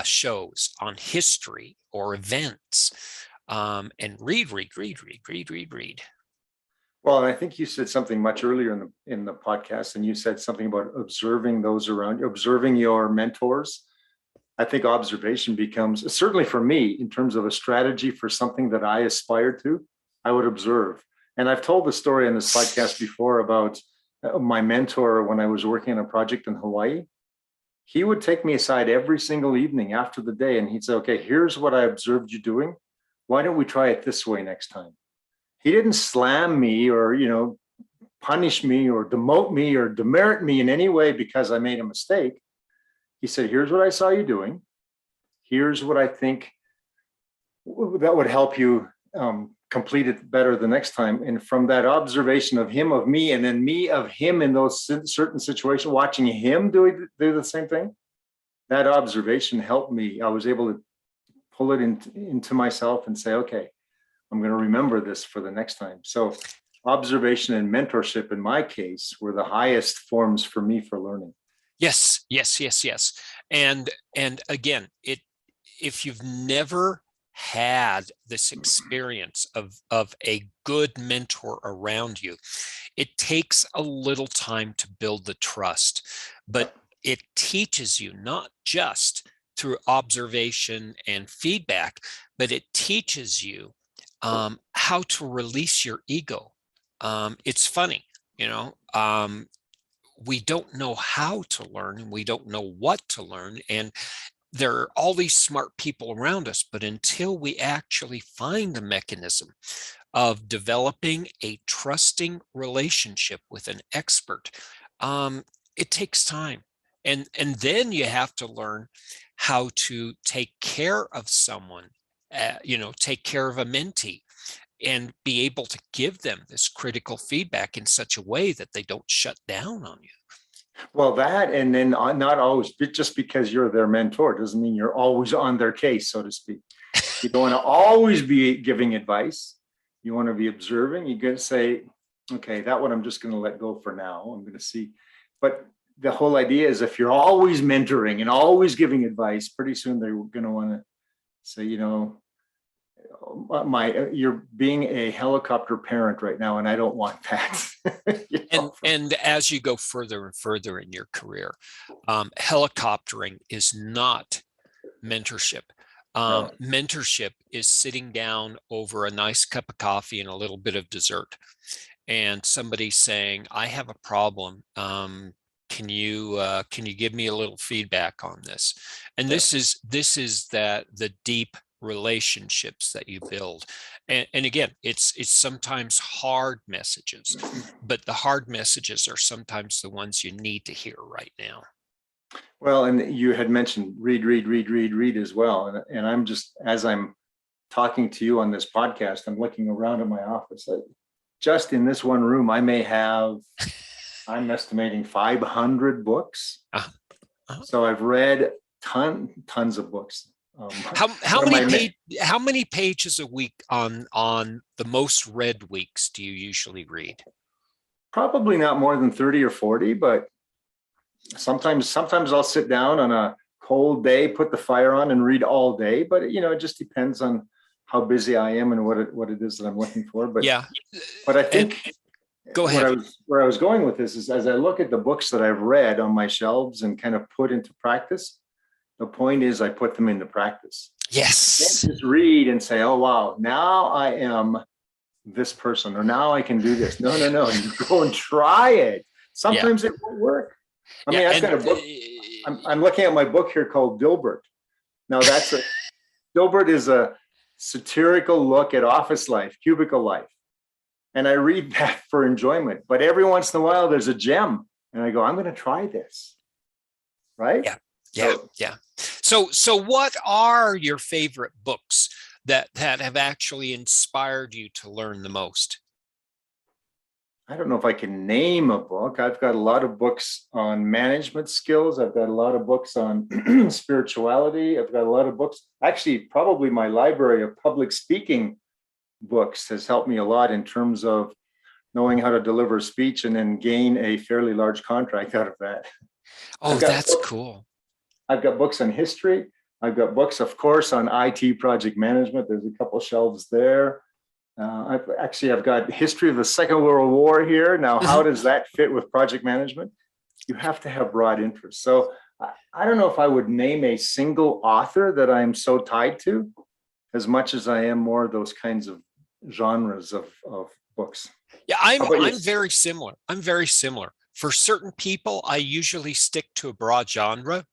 shows on history or events, and read. Well, and I think you said something much earlier in the podcast, and you said something about observing those around you, observing your mentors. I think observation becomes, certainly for me, in terms of a strategy for something that I aspire to, I would observe. And I've told the story in this podcast before about my mentor when I was working on a project in Hawaii. He would take me aside every single evening after the day, and he'd say, okay, here's what I observed you doing. Why don't we try it this way next time? He didn't slam me or, punish me or demote me or demerit me in any way because I made a mistake. He said, here's what I saw you doing. Here's what I think that would help you complete it better the next time. And from that observation of him, of me, and then me of him in those certain situations, watching him do the same thing, that observation helped me. I was able to pull it into myself and say, okay, I'm going to remember this for the next time. So observation and mentorship in my case were the highest forms for me for learning. Yes. And again, if you've never had this experience of a good mentor around you, it takes a little time to build the trust, but it teaches you not just through observation and feedback, but it teaches you how to release your ego. It's funny, we don't know how to learn and we don't know what to learn. And there are all these smart people around us, but until we actually find a mechanism of developing a trusting relationship with an expert, it takes time. And then you have to learn how to take care of someone, take care of a mentee, and be able to give them this critical feedback in such a way that they don't shut down on you. Well, that, and then not always, just because you're their mentor doesn't mean you're always on their case, so to speak. You don't want to always be giving advice. You want to be observing. You're going to say, okay, that one I'm just going to let go for now. I'm going to see. But the whole idea is if you're always mentoring and always giving advice, pretty soon they're going to want to say, you're being a helicopter parent right now, and I don't want that. And as you go further and further in your career, helicoptering is not mentorship. No. Mentorship is sitting down over a nice cup of coffee and a little bit of dessert, and somebody saying, "I have a problem. Can you give me a little feedback on this?" And Yeah. this is that the deep relationships that you build. And again, it's sometimes hard messages, but the hard messages are sometimes the ones you need to hear right now. Well, and you had mentioned read as well. And I'm just, as I'm talking to you on this podcast, I'm looking around at my office. Just in this one room, I may have, I'm estimating 500 books. Uh, uh, So I've read tons of books. how One of many my how many pages a week on the most read weeks do you usually read? probably not more than 30 or 40, but sometimes I'll sit down on a cold day, put the fire on and read all day, but it just depends on how busy I am and what it is that I'm looking for. Yeah. But I And think go ahead. where I was going with this is, as I look at the books that I've read on my shelves and kind of put into practice, the point is I put them into practice. Yes. Can't just read and say, oh, wow, now I am this person, or now I can do this. No. You go and try it. Yeah. Sometimes it won't work. I Yeah. mean, I've And got a book. I'm looking at my book here called Dilbert. Now Dilbert is a satirical look at office life, cubicle life. And I read that for enjoyment, but every once in a while there's a gem and I go, I'm going to try this. Right. yeah. Yeah. So Yeah. So what are your favorite books that have actually inspired you to learn the most? I don't know if I can name a book. I've got a lot of books on management skills. I've got a lot of books on spirituality. I've got a lot of books. Actually, probably my library of public speaking books has helped me a lot in terms of knowing how to deliver a speech and then gain a fairly large contract out of that. Oh, I've got that's books, cool. I've got books on history. I've got books, of course, on IT project management. There's a couple shelves there. I've got history of the Second World War here. Now, how does that fit with project management? You have to have broad interests. So I don't know if I would name a single author that I'm so tied to, as much as I am more of those kinds of genres of books. Yeah, How about you? I'm very similar. I'm very similar. For certain people, I usually stick to a broad genre.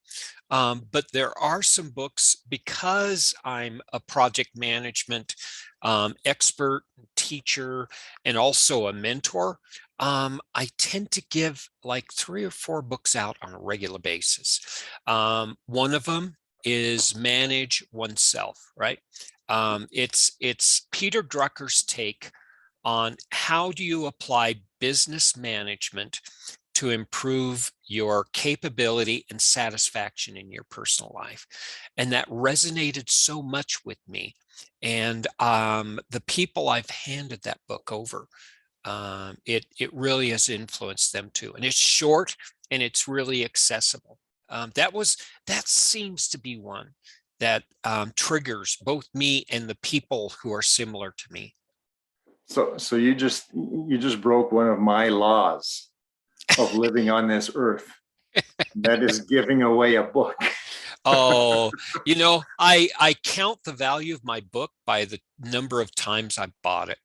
But there are some books, because I'm a project management expert, teacher, and also a mentor. I tend to give like 3 or 4 books out on a regular basis. One of them is Manage Oneself, right? It's Peter Drucker's take on how do you apply business management to improve your capability and satisfaction in your personal life. And that resonated so much with me. And the people I've handed that book over, it really has influenced them too. And it's short and it's really accessible. That seems to be one that triggers both me and the people who are similar to me. So you just broke one of my laws of living on this earth. That is giving away a book. Oh, I count the value of my book by the number of times I bought it.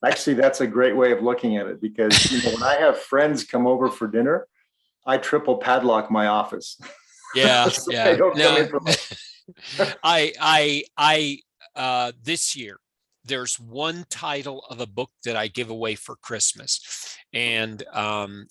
Actually, that's a great way of looking at it, because when I have friends come over for dinner, I triple padlock my office. Yeah, So they yeah. don't come in No, from this year, there's one title of a book that I give away for Christmas, and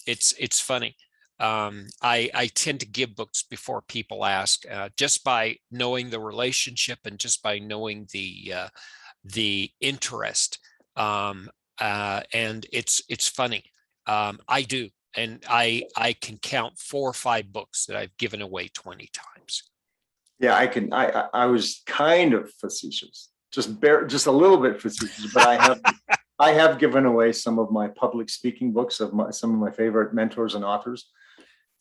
it's funny. I tend to give books before people ask, just by knowing the relationship and just by knowing the interest. And it's funny. I do, and I can count 4 or 5 books that I've given away 20 times. Yeah, I can. I was kind of facetious, just a little bit facetious, but I have given away some of my public speaking books of some of my favorite mentors and authors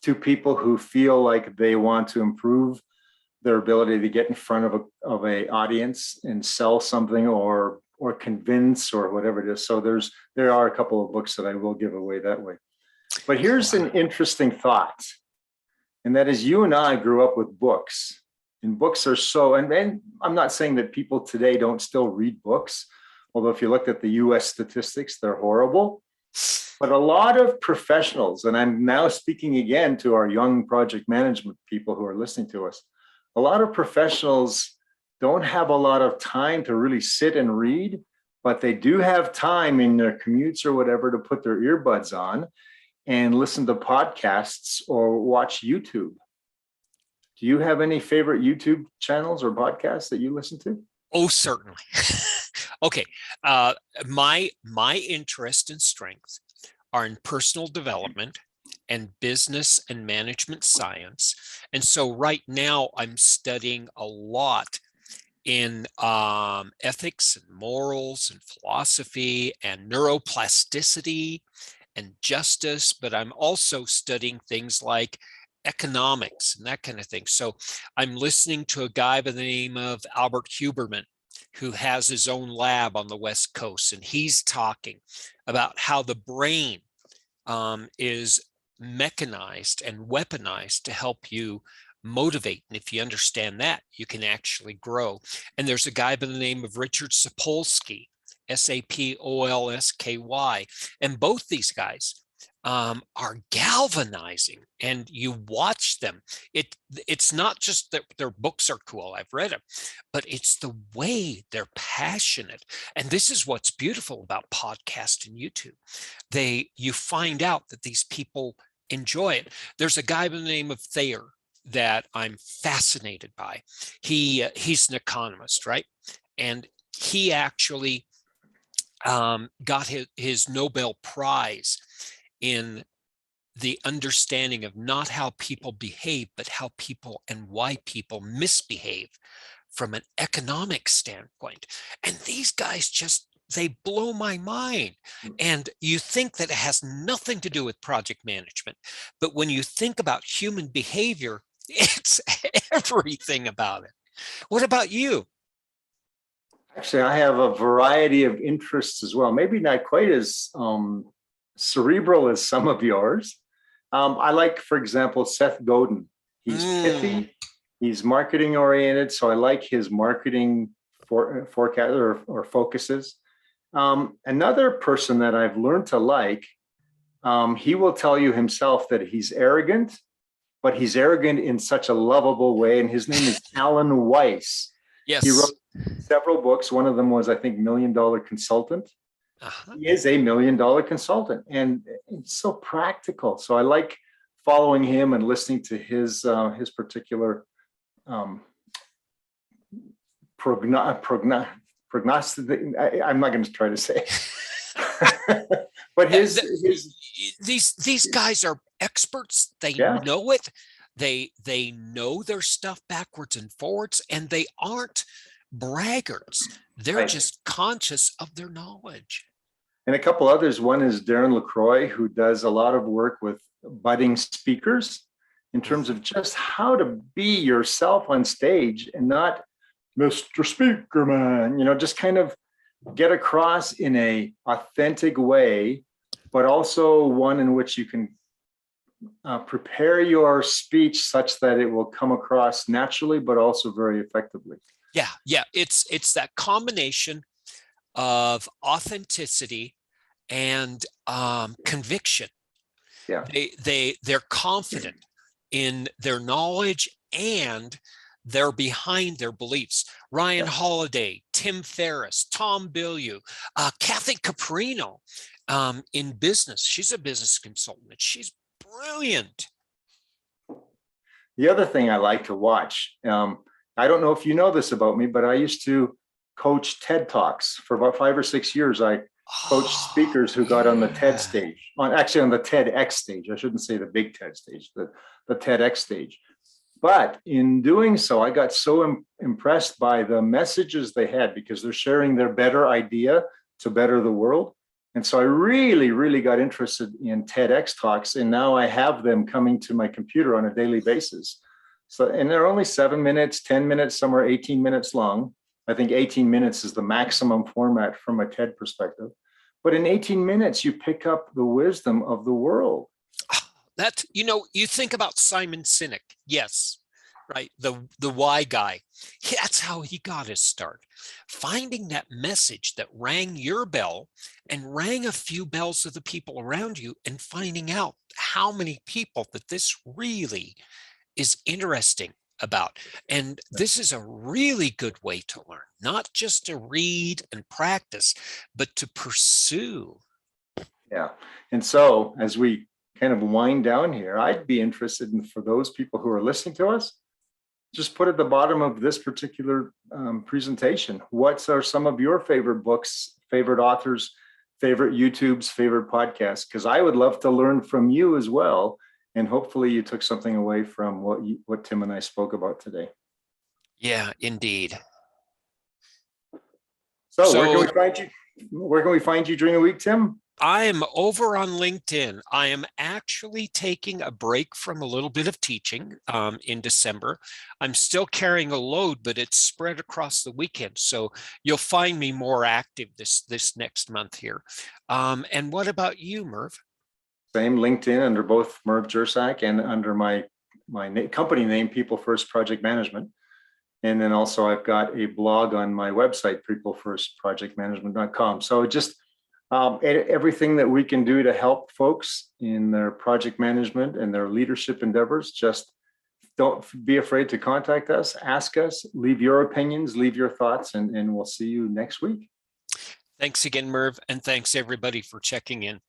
to people who feel like they want to improve their ability to get in front of a audience and sell something or convince or whatever it is. So there are a couple of books that I will give away that way. But here's an interesting thought, and that is, you and I grew up with books. And books are so, and I'm not saying that people today don't still read books, although if you looked at the US statistics, they're horrible. But a lot of professionals, and I'm now speaking again to our young project management people who are listening to us, a lot of professionals don't have a lot of time to really sit and read, but they do have time in their commutes or whatever to put their earbuds on and listen to podcasts or watch YouTube. Do you have any favorite YouTube channels or podcasts that you listen to? Oh, certainly. Okay. My interest and strength are in personal development and business and management science. And so right now I'm studying a lot in ethics and morals and philosophy and neuroplasticity and justice, but I'm also studying things like economics and that kind of thing. So I'm listening to a guy by the name of Albert Huberman, who has his own lab on the West Coast, and he's talking about how the brain is mechanized and weaponized to help you motivate. And if you understand that, you can actually grow. And there's a guy by the name of Richard Sapolsky, Sapolsky, and both these guys are galvanizing, and you watch them. It's not just that their books are cool, I've read them, but it's the way they're passionate. And this is what's beautiful about podcast and YouTube. You find out that these people enjoy it. There's a guy by the name of Thayer that I'm fascinated by. He's an economist, right? And he actually got his Nobel Prize in the understanding of not how people behave, but how people and why people misbehave from an economic standpoint. And these guys they blow my mind. And you think that it has nothing to do with project management, but when you think about human behavior, it's everything about it. What about you? Actually, I have a variety of interests as well. Maybe not quite as cerebral as some of yours. I like, for example, Seth Godin. He's pithy, he's marketing oriented, so I like his marketing forecast or focuses. Another person that I've learned to like, he will tell you himself that he's arrogant, but he's arrogant in such a lovable way, and his name is Alan Weiss. Yes. He wrote several books. One of them was, I think, $1 Million Consultant. He is a $1 Million consultant, and it's so practical. So I like following him and listening to his particular prognostic. I'm not going to try to say, but these guys are experts. They know it. They know their stuff backwards and forwards, and they aren't braggarts. They're just conscious of their knowledge. And a couple others. One is Darren LaCroix, who does a lot of work with budding speakers in terms of just how to be yourself on stage and not Mr. Speaker Man, just kind of get across in a authentic way, but also one in which you can prepare your speech such that it will come across naturally, but also very effectively. Yeah. It's that combination of authenticity and conviction. Yeah. They're confident in their knowledge, and they're behind their beliefs. Ryan Holiday, Tim Ferriss, Tom Bilyeu, Kathy Caprino in business. She's a business consultant. She's brilliant. The other thing I like to watch, I don't know if you know this about me, but I used to coach TED Talks for about 5 or 6 years. I coached speakers who got on the TED stage, on the TEDx stage. I shouldn't say the big TED stage, the TEDx stage. But in doing so, I got so impressed by the messages they had, because they're sharing their better idea to better the world. And so I really, really got interested in TEDx talks, and now I have them coming to my computer on a daily basis. So, and they're only 7 minutes, 10 minutes, some are 18 minutes long. I think 18 minutes is the maximum format from a TED perspective. But in 18 minutes, you pick up the wisdom of the world. That, you think about Simon Sinek. Yes. right? The why guy. That's how he got his start. Finding that message that rang your bell and rang a few bells of the people around you, and finding out how many people that this really is interesting about. And this is a really good way to learn, not just to read and practice, but to pursue. Yeah. And so as we kind of wind down here, I'd be interested in, for those people who are listening to us, just put at the bottom of this particular presentation, what are some of your favorite books, favorite authors, favorite YouTubes, favorite podcasts? Because I would love to learn from you as well. And hopefully you took something away from what Tim and I spoke about today. Yeah, indeed. So where can we find you? Where can we find you during the week, Tim? I am over on LinkedIn. I am actually taking a break from a little bit of teaching in December. I'm still carrying a load, but it's spread across the weekend. So you'll find me more active this next month here. And what about you, Merv? Same, LinkedIn under both Merv Jersak and under my company name, People First Project Management. And then also I've got a blog on my website, peoplefirstprojectmanagement.com. So just everything that we can do to help folks in their project management and their leadership endeavors. Just don't be afraid to contact us, ask us, leave your opinions, leave your thoughts, and we'll see you next week. Thanks again, Merv, and thanks everybody for checking in.